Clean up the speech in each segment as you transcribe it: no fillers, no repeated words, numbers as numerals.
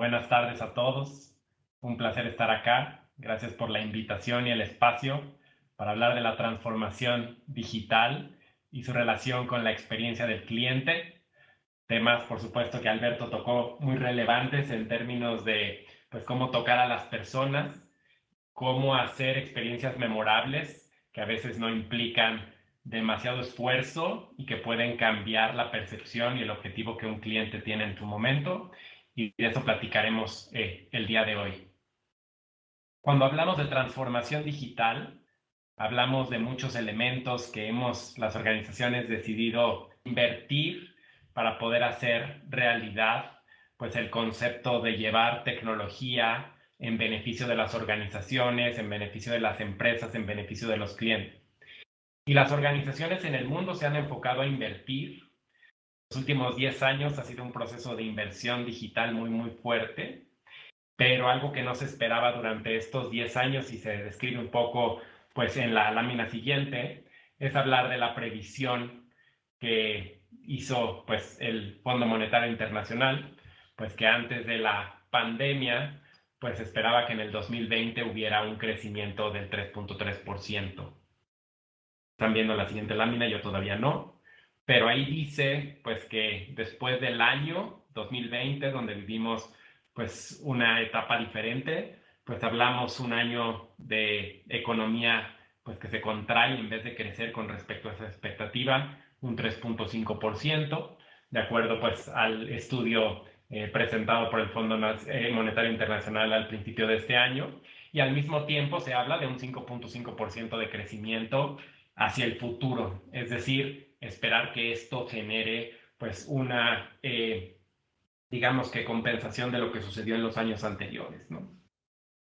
Buenas tardes a todos. Un placer estar acá. Gracias por la invitación y el espacio para hablar de la transformación digital y su relación con la experiencia del cliente. Temas, por supuesto, que Alberto tocó muy relevantes en términos de cómo tocar a las personas, cómo hacer experiencias memorables que a veces no implican demasiado esfuerzo y que pueden cambiar la percepción y el objetivo que un cliente tiene en tu momento. Y de eso platicaremos el día de hoy. Cuando hablamos de transformación digital, hablamos de muchos elementos que las organizaciones decidido invertir para poder hacer realidad, pues el concepto de llevar tecnología en beneficio de las organizaciones, en beneficio de las empresas, en beneficio de los clientes. Y las organizaciones en el mundo se han enfocado a invertir. Los últimos 10 años ha sido un proceso de inversión digital muy fuerte, pero algo que no se esperaba durante estos 10 años y se describe un poco pues en la lámina siguiente, es hablar de la previsión que hizo pues el Fondo Monetario Internacional, pues que antes de la pandemia pues esperaba que en el 2020 hubiera un crecimiento del 3.3%. Están viendo la siguiente lámina, yo todavía no, pero ahí dice pues que después del año 2020, donde vivimos pues una etapa diferente, pues hablamos un año de economía pues que se contrae en vez de crecer con respecto a esa expectativa, un 3.5%, de acuerdo pues al estudio presentado por el Fondo Monetario Internacional al principio de este año, y al mismo tiempo se habla de un 5.5% de crecimiento hacia el futuro, es decir, esperar que esto genere pues una, digamos que compensación de lo que sucedió en los años anteriores, ¿no?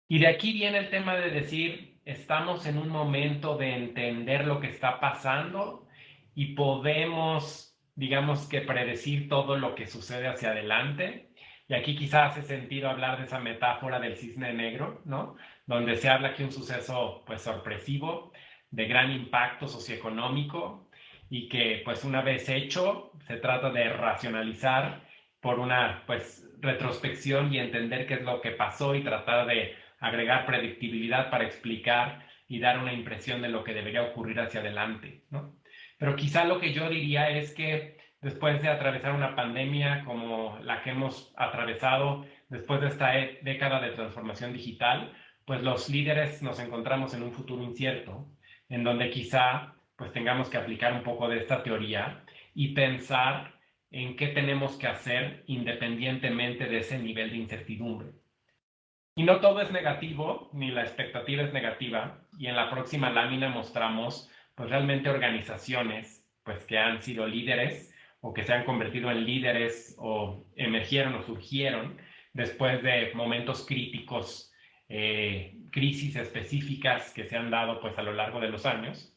Y de aquí viene el tema de decir, estamos en un momento de entender lo que está pasando y podemos, digamos que predecir todo lo que sucede hacia adelante. Y aquí quizás hace sentido hablar de esa metáfora del cisne negro, ¿no? Donde se habla que un suceso pues sorpresivo, de gran impacto socioeconómico y que pues una vez hecho se trata de racionalizar por una pues retrospección y entender qué es lo que pasó y tratar de agregar predictibilidad para explicar y dar una impresión de lo que debería ocurrir hacia adelante, ¿no? Pero quizá lo que yo diría es que después de atravesar una pandemia como la que hemos atravesado, después de esta década de transformación digital, pues los líderes nos encontramos en un futuro incierto, en donde quizá pues tengamos que aplicar un poco de esta teoría y pensar en qué tenemos que hacer independientemente de ese nivel de incertidumbre. Y no todo es negativo, ni la expectativa es negativa, y en la próxima lámina mostramos pues realmente organizaciones pues que han sido líderes o que se han convertido en líderes o emergieron o surgieron después de momentos críticos, crisis específicas que se han dado pues a lo largo de los años.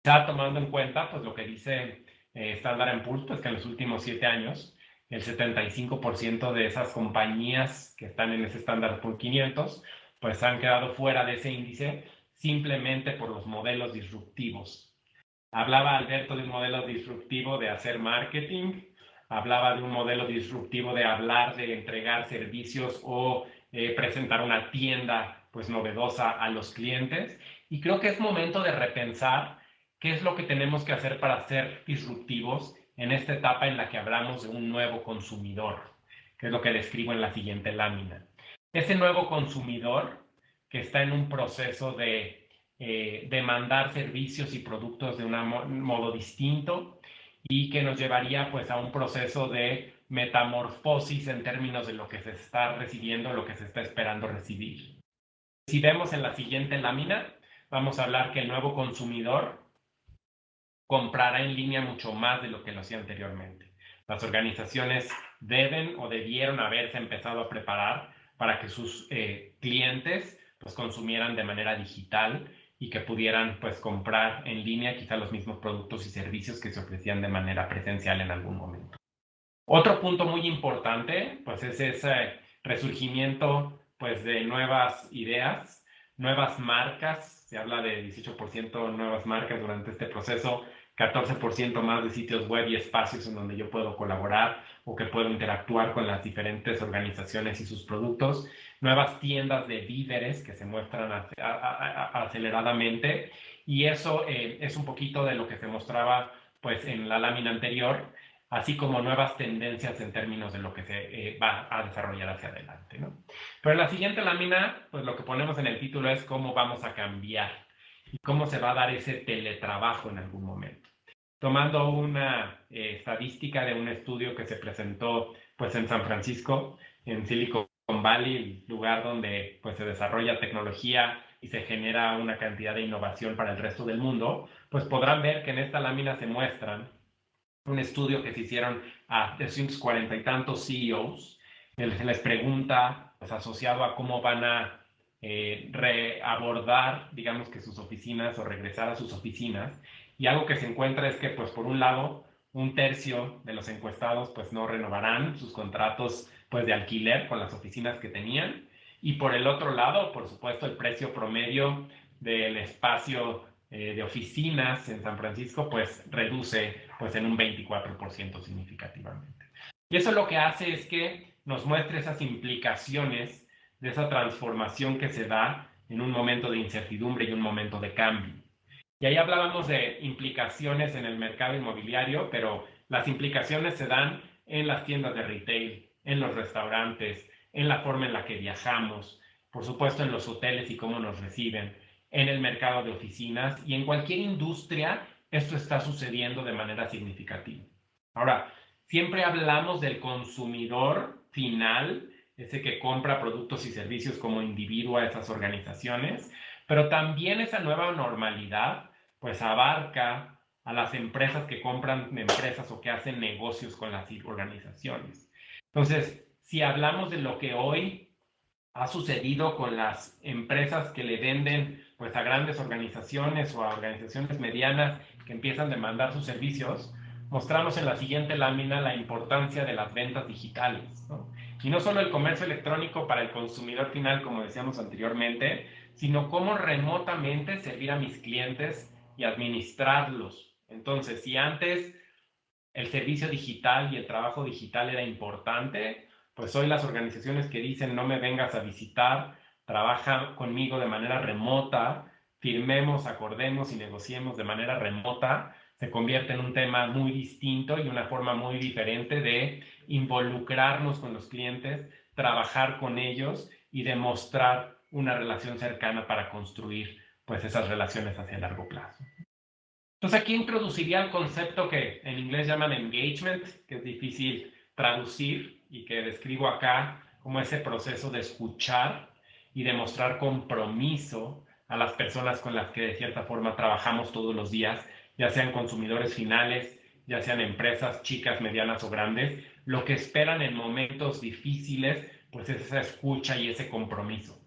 Está tomando en cuenta pues lo que dice Standard & Poor's, pues que en los últimos 7 años el 75% de esas compañías que están en ese Standard & Poor's 500 pues han quedado fuera de ese índice simplemente por los modelos disruptivos. Hablaba Alberto de un modelo disruptivo de hacer marketing, hablaba de un modelo disruptivo de hablar, de entregar servicios o presentar una tienda pues novedosa a los clientes, y creo que es momento de repensar qué es lo que tenemos que hacer para ser disruptivos en esta etapa en la que hablamos de un nuevo consumidor, que es lo que describo en la siguiente lámina. Ese nuevo consumidor que está en un proceso de demandar servicios y productos de un modo distinto y que nos llevaría pues a un proceso de metamorfosis en términos de lo que se está recibiendo, lo que se está esperando recibir. Si vemos en la siguiente lámina, vamos a hablar que el nuevo consumidor comprará en línea mucho más de lo que lo hacía anteriormente. Las organizaciones deben o debieron haberse empezado a preparar para que sus clientes pues consumieran de manera digital y que pudieran pues comprar en línea quizá los mismos productos y servicios que se ofrecían de manera presencial en algún momento. Otro punto muy importante pues es ese resurgimiento pues de nuevas ideas, nuevas marcas. Se habla de 18% nuevas marcas durante este proceso, 14% más de sitios web y espacios en donde yo puedo colaborar o que puedo interactuar con las diferentes organizaciones y sus productos, nuevas tiendas de víveres que se muestran aceleradamente, y eso es un poquito de lo que se mostraba pues en la lámina anterior, así como nuevas tendencias en términos de lo que se va a desarrollar hacia adelante, ¿no? Pero en la siguiente lámina, pues lo que ponemos en el título es cómo vamos a cambiar y cómo se va a dar ese teletrabajo en algún momento. Tomando una estadística de un estudio que se presentó pues en San Francisco, en Silicon Valley, el lugar donde pues se desarrolla tecnología y se genera una cantidad de innovación para el resto del mundo, pues podrán ver que en esta lámina se muestran un estudio que se hicieron a 340 y tantos CEOs, se les pregunta, pues asociado a cómo van a reabordar, digamos que sus oficinas o regresar a sus oficinas, y algo que se encuentra es que, pues por un lado, un tercio de los encuestados pues no renovarán sus contratos pues de alquiler con las oficinas que tenían, y por el otro lado, por supuesto, el precio promedio del espacio de oficinas en San Francisco pues reduce pues en un 24% significativamente. Y eso lo que hace es que nos muestre esas implicaciones de esa transformación que se da en un momento de incertidumbre y un momento de cambio. Y ahí hablábamos de implicaciones en el mercado inmobiliario, pero las implicaciones se dan en las tiendas de retail, en los restaurantes, en la forma en la que viajamos, por supuesto en los hoteles y cómo nos reciben, en el mercado de oficinas y en cualquier industria esto está sucediendo de manera significativa. Ahora, siempre hablamos del consumidor final, ese que compra productos y servicios como individuo a esas organizaciones, pero también esa nueva normalidad pues abarca a las empresas que compran empresas o que hacen negocios con las organizaciones. Entonces, si hablamos de lo que hoy ha sucedido con las empresas que le venden pues a grandes organizaciones o a organizaciones medianas que empiezan a demandar sus servicios, mostramos en la siguiente lámina la importancia de las ventas digitales, ¿no? Y no solo el comercio electrónico para el consumidor final, como decíamos anteriormente, sino cómo remotamente servir a mis clientes y administrarlos. Entonces, si antes el servicio digital y el trabajo digital era importante, pues hoy las organizaciones que dicen no me vengas a visitar, trabaja conmigo de manera remota, firmemos, acordemos y negociemos de manera remota, se convierte en un tema muy distinto y una forma muy diferente de involucrarnos con los clientes, trabajar con ellos y demostrar una relación cercana para construir pues esas relaciones hacia el largo plazo. Entonces aquí introduciría el concepto que en inglés llaman engagement, que es difícil traducir y que describo acá como ese proceso de escuchar y demostrar compromiso a las personas con las que de cierta forma trabajamos todos los días, ya sean consumidores finales, ya sean empresas chicas, medianas o grandes. Lo que esperan en momentos difíciles, pues es esa escucha y ese compromiso.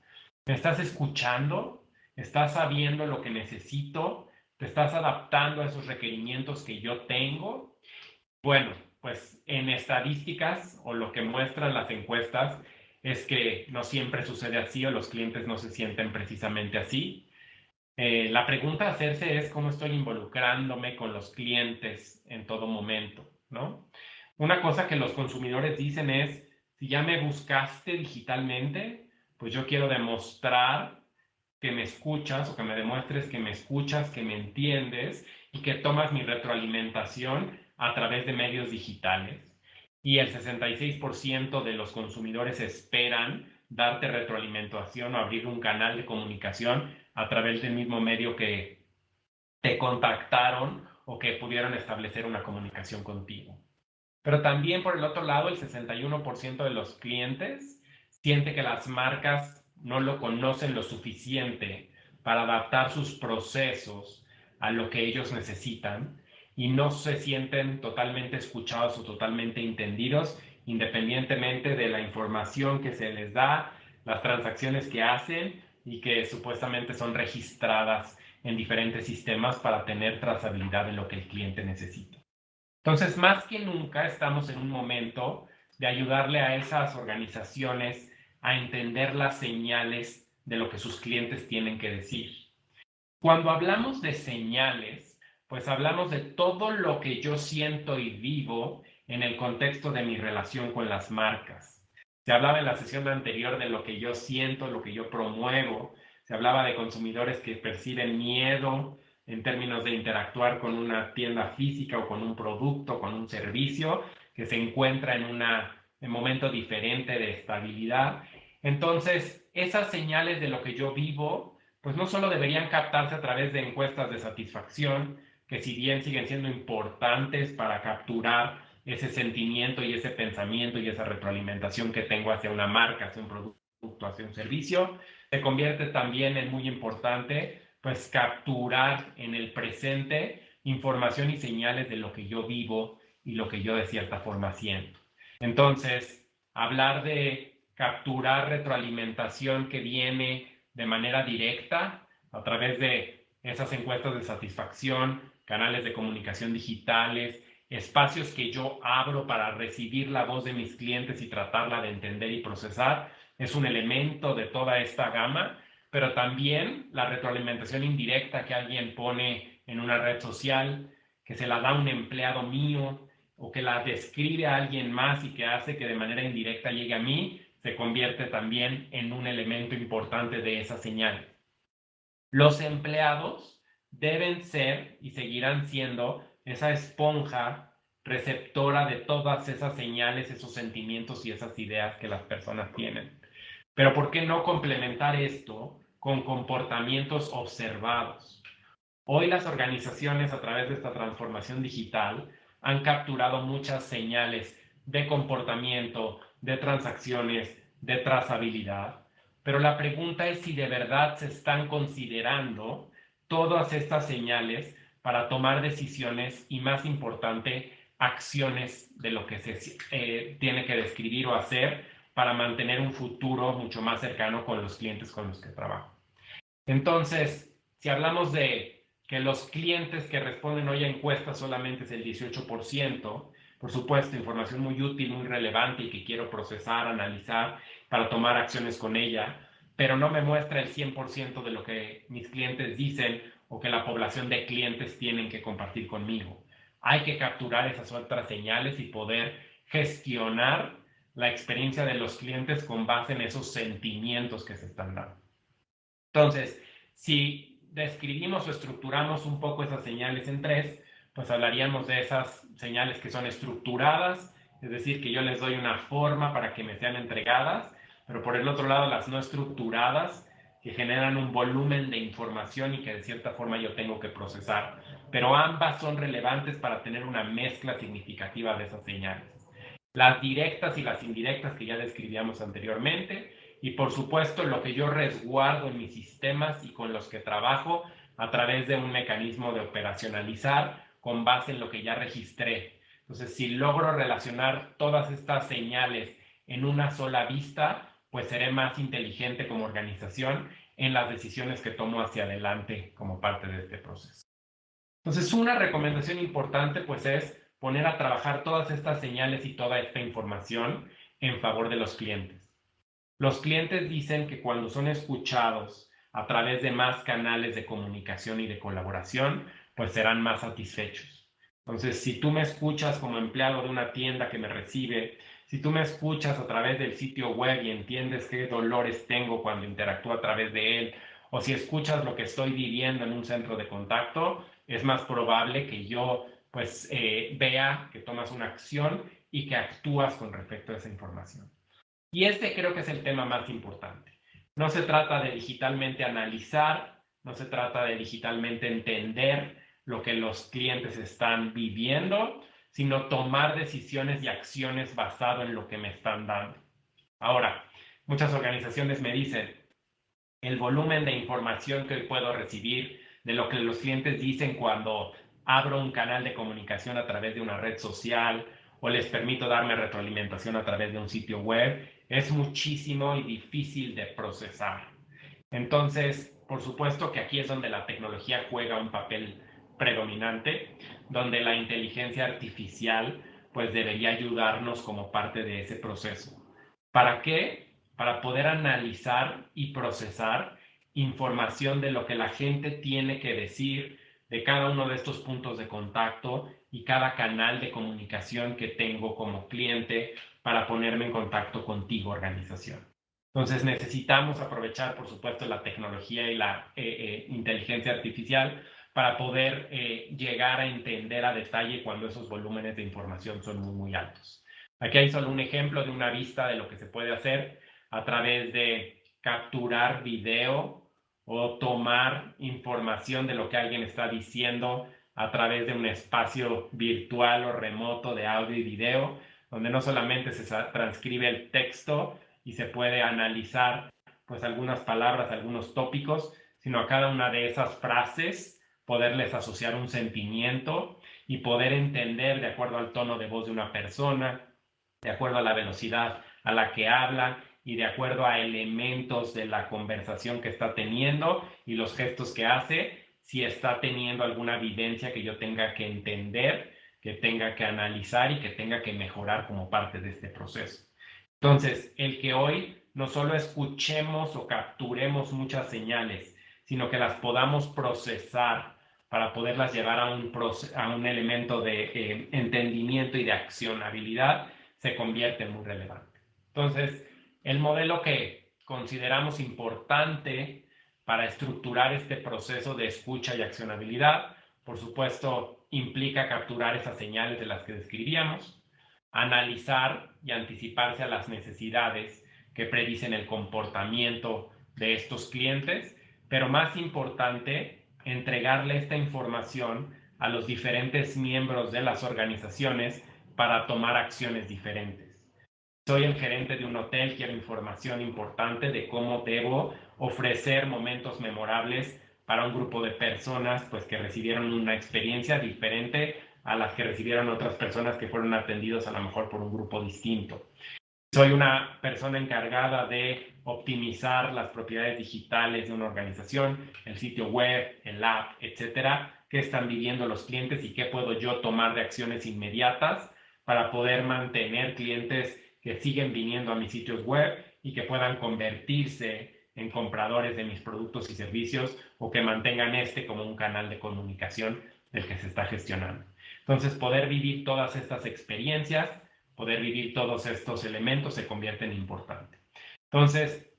¿Me estás escuchando? ¿Estás sabiendo lo que necesito? ¿Te estás adaptando a esos requerimientos que yo tengo? Bueno, pues en estadísticas o lo que muestran las encuestas es que no siempre sucede así o los clientes no se sienten precisamente así. La pregunta a hacerse es cómo estoy involucrándome con los clientes en todo momento, ¿no? Una cosa que los consumidores dicen es, si ya me buscaste digitalmente, pues yo quiero demostrar que me escuchas o que me demuestres que me escuchas, que me entiendes y que tomas mi retroalimentación a través de medios digitales. Y el 66% de los consumidores esperan darte retroalimentación o abrir un canal de comunicación a través del mismo medio que te contactaron o que pudieron establecer una comunicación contigo. Pero también por el otro lado, el 61% de los clientes siente que las marcas no lo conocen lo suficiente para adaptar sus procesos a lo que ellos necesitan y no se sienten totalmente escuchados o totalmente entendidos, independientemente de la información que se les da, las transacciones que hacen y que supuestamente son registradas en diferentes sistemas para tener trazabilidad en lo que el cliente necesita. Entonces, más que nunca estamos en un momento de ayudarle a esas organizaciones a entender las señales de lo que sus clientes tienen que decir. Cuando hablamos de señales, pues hablamos de todo lo que yo siento y vivo en el contexto de mi relación con las marcas. Se hablaba en la sesión anterior de lo que yo siento, lo que yo promuevo. Se hablaba de consumidores que perciben miedo en términos de interactuar con una tienda física o con un producto, con un servicio que se encuentra en un momento diferente de estabilidad. Entonces, esas señales de lo que yo vivo, pues no solo deberían captarse a través de encuestas de satisfacción, que si bien siguen siendo importantes para capturar ese sentimiento y ese pensamiento y esa retroalimentación que tengo hacia una marca, hacia un producto, hacia un servicio, se convierte también en muy importante pues capturar en el presente información y señales de lo que yo vivo y lo que yo de cierta forma siento. Entonces, hablar de capturar retroalimentación que viene de manera directa a través de esas encuestas de satisfacción, canales de comunicación digitales, espacios que yo abro para recibir la voz de mis clientes y tratarla de entender y procesar, es un elemento de toda esta gama, pero también la retroalimentación indirecta que alguien pone en una red social, que se la da un empleado mío o que la describe a alguien más y que hace que de manera indirecta llegue a mí, se convierte también en un elemento importante de esa señal. Los empleados deben ser y seguirán siendo esa esponja receptora de todas esas señales, esos sentimientos y esas ideas que las personas tienen. Pero ¿por qué no complementar esto con comportamientos observados? Hoy las organizaciones a través de esta transformación digital han capturado muchas señales de comportamiento, de transacciones, de trazabilidad, pero la pregunta es si de verdad se están considerando todas estas señales para tomar decisiones y, más importante, acciones de lo que se tiene que describir o hacer para mantener un futuro mucho más cercano con los clientes con los que trabajo. Entonces, si hablamos de que los clientes que responden hoy a encuestas solamente es el 18%, por supuesto, información muy útil, muy relevante y que quiero procesar, analizar para tomar acciones con ella, pero no me muestra el 100% de lo que mis clientes dicen o que la población de clientes tienen que compartir conmigo. Hay que capturar esas otras señales y poder gestionar la experiencia de los clientes con base en esos sentimientos que se están dando. Entonces, si describimos o estructuramos un poco esas señales en tres, pues hablaríamos de esas señales que son estructuradas, es decir, que yo les doy una forma para que me sean entregadas, pero por el otro lado las no estructuradas, que generan un volumen de información y que de cierta forma yo tengo que procesar. Pero ambas son relevantes para tener una mezcla significativa de esas señales. Las directas y las indirectas que ya describíamos anteriormente, y por supuesto lo que yo resguardo en mis sistemas y con los que trabajo a través de un mecanismo de operacionalizar con base en lo que ya registré. Entonces, si logro relacionar todas estas señales en una sola vista, pues seré más inteligente como organización en las decisiones que tomo hacia adelante como parte de este proceso. Entonces, una recomendación importante pues es poner a trabajar todas estas señales y toda esta información en favor de los clientes. Los clientes dicen que cuando son escuchados a través de más canales de comunicación y de colaboración, pues serán más satisfechos. Entonces, si tú me escuchas como empleado de una tienda que me recibe, si tú me escuchas a través del sitio web y entiendes qué dolores tengo cuando interactúo a través de él, o si escuchas lo que estoy viviendo en un centro de contacto, es más probable que yo pues vea que tomas una acción y que actúas con respecto a esa información. Y este creo que es el tema más importante. No se trata de digitalmente analizar, no se trata de digitalmente entender lo que los clientes están viviendo, sino tomar decisiones y acciones basado en lo que me están dando. Ahora, muchas organizaciones me dicen, el volumen de información que hoy puedo recibir de lo que los clientes dicen cuando abro un canal de comunicación a través de una red social o les permito darme retroalimentación a través de un sitio web, es muchísimo y difícil de procesar. Entonces, por supuesto que aquí es donde la tecnología juega un papel predominante, donde la inteligencia artificial pues debería ayudarnos como parte de ese proceso. ¿Para qué? Para poder analizar y procesar información de lo que la gente tiene que decir de cada uno de estos puntos de contacto y cada canal de comunicación que tengo como cliente para ponerme en contacto contigo, organización. Entonces necesitamos aprovechar, por supuesto, la tecnología y la inteligencia artificial para poder llegar a entender a detalle cuando esos volúmenes de información son muy, muy altos. Aquí hay solo un ejemplo de una vista de lo que se puede hacer a través de capturar video o tomar información de lo que alguien está diciendo a través de un espacio virtual o remoto de audio y video, donde no solamente se transcribe el texto y se puede analizar pues algunas palabras, algunos tópicos, sino a cada una de esas frases poderles asociar un sentimiento y poder entender de acuerdo al tono de voz de una persona, de acuerdo a la velocidad a la que habla y de acuerdo a elementos de la conversación que está teniendo y los gestos que hace, si está teniendo alguna evidencia que yo tenga que entender, que tenga que analizar y que tenga que mejorar como parte de este proceso. Entonces, el que hoy no solo escuchemos o capturemos muchas señales, sino que las podamos procesar para poderlas llevar a un elemento de entendimiento y de accionabilidad, se convierte en muy relevante. Entonces, el modelo que consideramos importante para estructurar este proceso de escucha y accionabilidad, por supuesto, implica capturar esas señales de las que describíamos, analizar y anticiparse a las necesidades que predicen el comportamiento de estos clientes, pero más importante, entregarle esta información a los diferentes miembros de las organizaciones para tomar acciones diferentes. Soy el gerente de un hotel, quiero información importante de cómo debo ofrecer momentos memorables para un grupo de personas pues, que recibieron una experiencia diferente a las que recibieron otras personas que fueron atendidos a lo mejor por un grupo distinto. Soy una persona encargada de optimizar las propiedades digitales de una organización, el sitio web, el app, etcétera, qué están viviendo los clientes y qué puedo yo tomar de acciones inmediatas para poder mantener clientes que siguen viniendo a mis sitios web y que puedan convertirse en compradores de mis productos y servicios o que mantengan este como un canal de comunicación del que se está gestionando. Entonces, poder vivir todas estas experiencias, poder vivir todos estos elementos se convierte en importante. Entonces,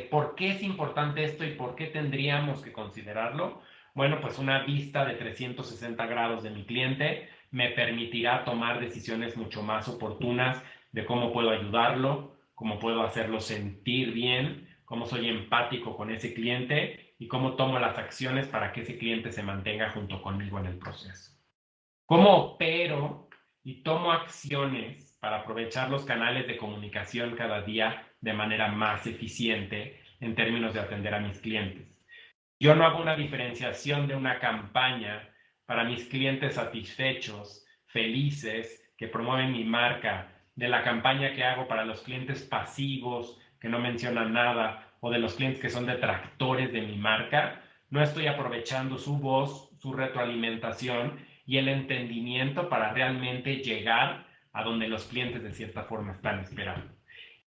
¿por qué es importante esto y por qué tendríamos que considerarlo? Bueno, pues una vista de 360 grados de mi cliente me permitirá tomar decisiones mucho más oportunas de cómo puedo ayudarlo, cómo puedo hacerlo sentir bien, cómo soy empático con ese cliente y cómo tomo las acciones para que ese cliente se mantenga junto conmigo en el proceso. ¿Cómo opero y tomo acciones para aprovechar los canales de comunicación cada día de manera más eficiente en términos de atender a mis clientes? Yo no hago una diferenciación de una campaña para mis clientes satisfechos, felices, que promueven mi marca, de la campaña que hago para los clientes pasivos, que no mencionan nada, o de los clientes que son detractores de mi marca. No estoy aprovechando su voz, su retroalimentación y el entendimiento para realmente llegar a donde los clientes de cierta forma están esperando.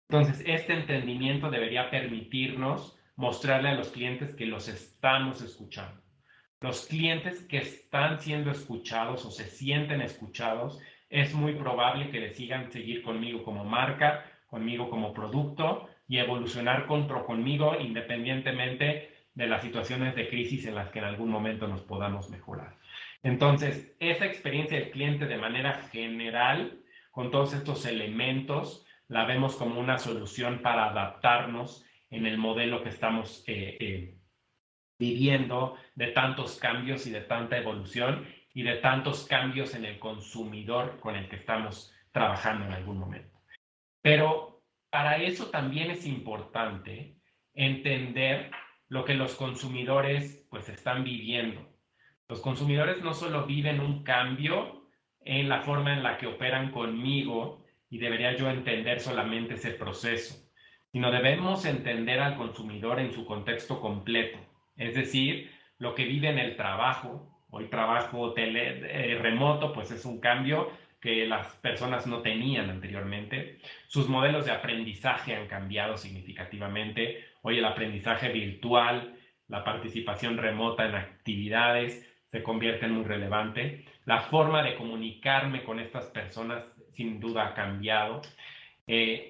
Entonces, este entendimiento debería permitirnos mostrarle a los clientes que los estamos escuchando. Los clientes que están siendo escuchados o se sienten escuchados, es muy probable que decidan seguir conmigo como marca, conmigo como producto y evolucionar conmigo independientemente de las situaciones de crisis en las que en algún momento nos podamos mejorar. Entonces, esa experiencia del cliente de manera general, con todos estos elementos, la vemos como una solución para adaptarnos en el modelo que estamos viviendo de tantos cambios y de tanta evolución y de tantos cambios en el consumidor con el que estamos trabajando en algún momento. Pero para eso también es importante entender lo que los consumidores pues están viviendo. Los consumidores no solo viven un cambio en la forma en la que operan conmigo y debería yo entender solamente ese proceso, sino debemos entender al consumidor en su contexto completo, es decir, lo que vive en el trabajo. Hoy trabajo remoto, pues es un cambio que las personas no tenían anteriormente. Sus modelos de aprendizaje han cambiado significativamente. Hoy el aprendizaje virtual, la participación remota en actividades se convierte en muy relevante. La forma de comunicarme con estas personas sin duda ha cambiado.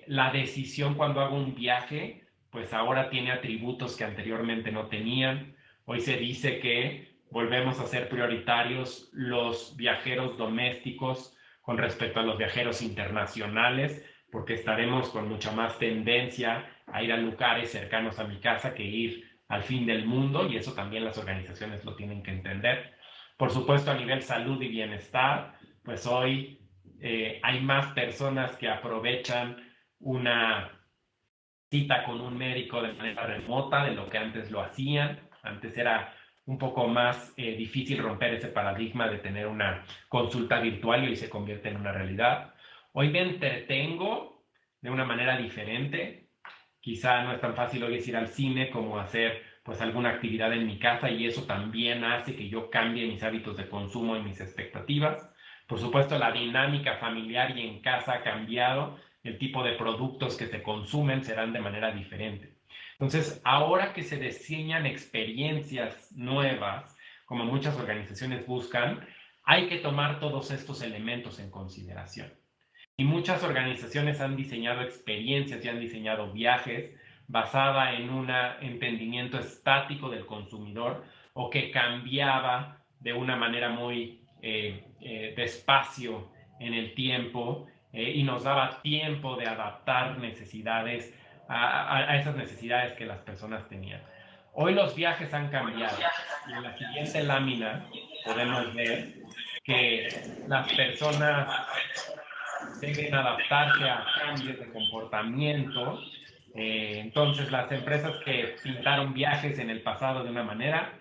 La decisión cuando hago un viaje, pues ahora tiene atributos que anteriormente no tenían. Hoy se dice que volvemos a ser prioritarios los viajeros domésticos con respecto a los viajeros internacionales, porque estaremos con mucha más tendencia a ir a lugares cercanos a mi casa que ir al fin del mundo, y eso también las organizaciones lo tienen que entender. Por supuesto, a nivel salud y bienestar, pues hoy hay más personas que aprovechan una cita con un médico de manera remota de lo que antes lo hacían. Antes era un poco más difícil romper ese paradigma de tener una consulta virtual y hoy se convierte en una realidad. Hoy me entretengo de una manera diferente. Quizá no es tan fácil hoy ir al cine como hacer pues alguna actividad en mi casa, y eso también hace que yo cambie mis hábitos de consumo y mis expectativas. Por supuesto, la dinámica familiar y en casa ha cambiado, el tipo de productos que se consumen serán de manera diferente. Entonces, ahora que se diseñan experiencias nuevas, como muchas organizaciones buscan, hay que tomar todos estos elementos en consideración. Y muchas organizaciones han diseñado experiencias y han diseñado viajes basada en un entendimiento estático del consumidor, o que cambiaba de una manera muy despacio en el tiempo, y nos daba tiempo de adaptar necesidades a esas necesidades que las personas tenían. Hoy los viajes han cambiado, y en la siguiente lámina podemos ver que las personas deben adaptarse a cambios de comportamiento. Entonces, las empresas que pintaron viajes en el pasado de una manera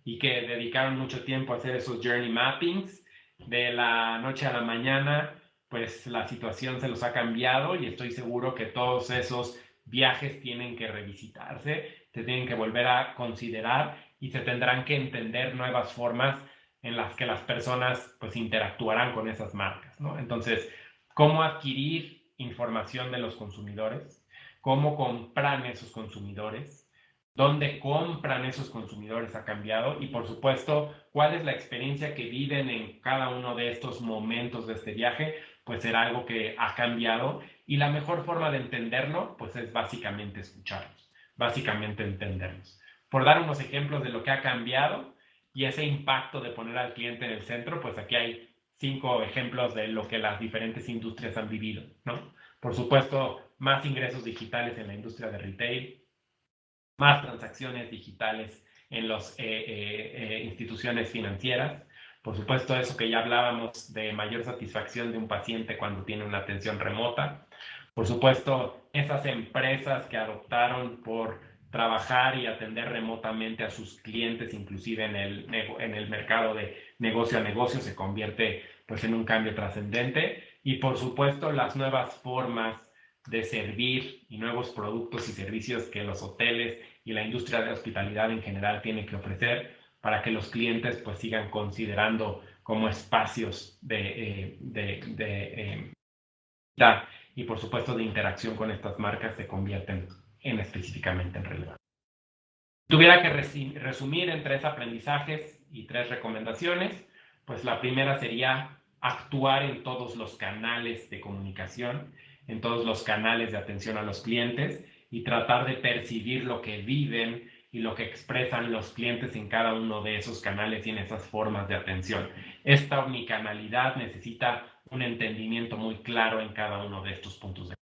y que dedicaron mucho tiempo a hacer esos journey mappings, de la noche a la mañana, pues la situación se los ha cambiado, y estoy seguro que todos esos viajes tienen que revisitarse, se tienen que volver a considerar, y se tendrán que entender nuevas formas en las que las personas pues interactuarán con esas marcas, ¿no? Entonces, cómo adquirir información de los consumidores, cómo compran esos consumidores, dónde compran esos consumidores ha cambiado, y por supuesto, cuál es la experiencia que viven en cada uno de estos momentos de este viaje, pues será algo que ha cambiado, y la mejor forma de entenderlo, pues es básicamente escucharlos, básicamente entenderlos. Por dar unos ejemplos de lo que ha cambiado y ese impacto de poner al cliente en el centro, pues aquí hay 5 ejemplos de lo que las diferentes industrias han vivido, ¿no? Por supuesto, más ingresos digitales en la industria de retail, más transacciones digitales en las instituciones financieras. Por supuesto, eso que ya hablábamos de mayor satisfacción de un paciente cuando tiene una atención remota. Por supuesto, esas empresas que adoptaron por trabajar y atender remotamente a sus clientes, inclusive en el mercado de negocio a negocio, se convierte pues en un cambio trascendente. Y por supuesto, las nuevas formas de servir y nuevos productos y servicios que los hoteles y la industria de hospitalidad en general tiene que ofrecer, para que los clientes pues sigan considerando como espacios y por supuesto de interacción con estas marcas, se convierten en específicamente en relevancia. Si tuviera que resumir en 3 aprendizajes y 3 recomendaciones, pues la primera sería actuar en todos los canales de comunicación, en todos los canales de atención a los clientes, y tratar de percibir lo que viven y lo que expresan los clientes en cada uno de esos canales y en esas formas de atención. Esta omnicanalidad necesita un entendimiento muy claro en cada uno de estos puntos de vista.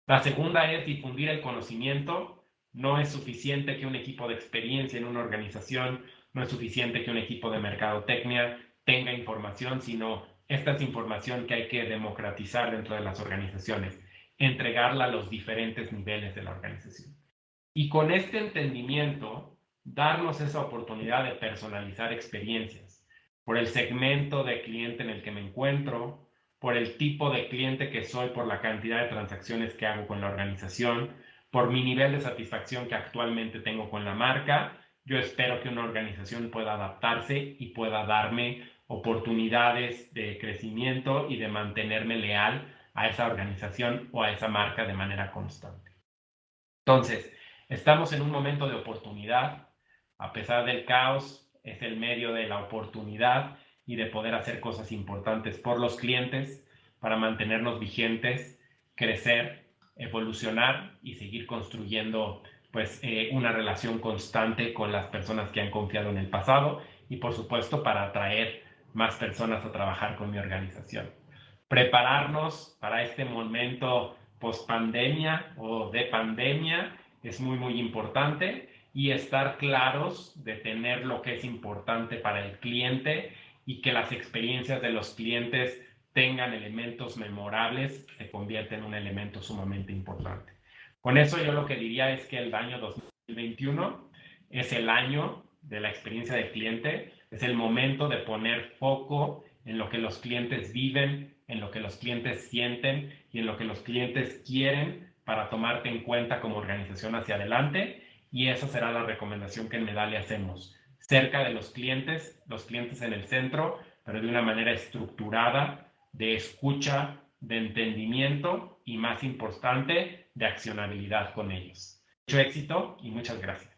La segunda es difundir el conocimiento. No es suficiente que un equipo de experiencia en una organización, no es suficiente que un equipo de mercadotecnia tenga información, sino esta es información que hay que democratizar dentro de las organizaciones, entregarla a los diferentes niveles de la organización. Y con este entendimiento, darnos esa oportunidad de personalizar experiencias por el segmento de cliente en el que me encuentro, por el tipo de cliente que soy, por la cantidad de transacciones que hago con la organización, por mi nivel de satisfacción que actualmente tengo con la marca. Yo espero que una organización pueda adaptarse y pueda darme oportunidades de crecimiento y de mantenerme leal a esa organización o a esa marca de manera constante. Entonces, estamos en un momento de oportunidad. A pesar del caos, es el medio de la oportunidad, y de poder hacer cosas importantes por los clientes para mantenernos vigentes, crecer, evolucionar y seguir construyendo pues una relación constante con las personas que han confiado en el pasado y por supuesto para atraer más personas a trabajar con mi organización. Prepararnos para este momento post pandemia o de pandemia es muy importante y estar claros de tener lo que es importante para el cliente y que las experiencias de los clientes tengan elementos memorables, se convierte en un elemento sumamente importante. Con eso yo lo que diría es que el año 2021 es el año de la experiencia del cliente, es el momento de poner foco en lo que los clientes viven, en lo que los clientes sienten y en lo que los clientes quieren para tomarte en cuenta como organización hacia adelante. Y esa será la recomendación que en Medallia hacemos. Cerca de los clientes en el centro, pero de una manera estructurada, de escucha, de entendimiento y más importante, de accionabilidad con ellos. Mucho éxito y muchas gracias.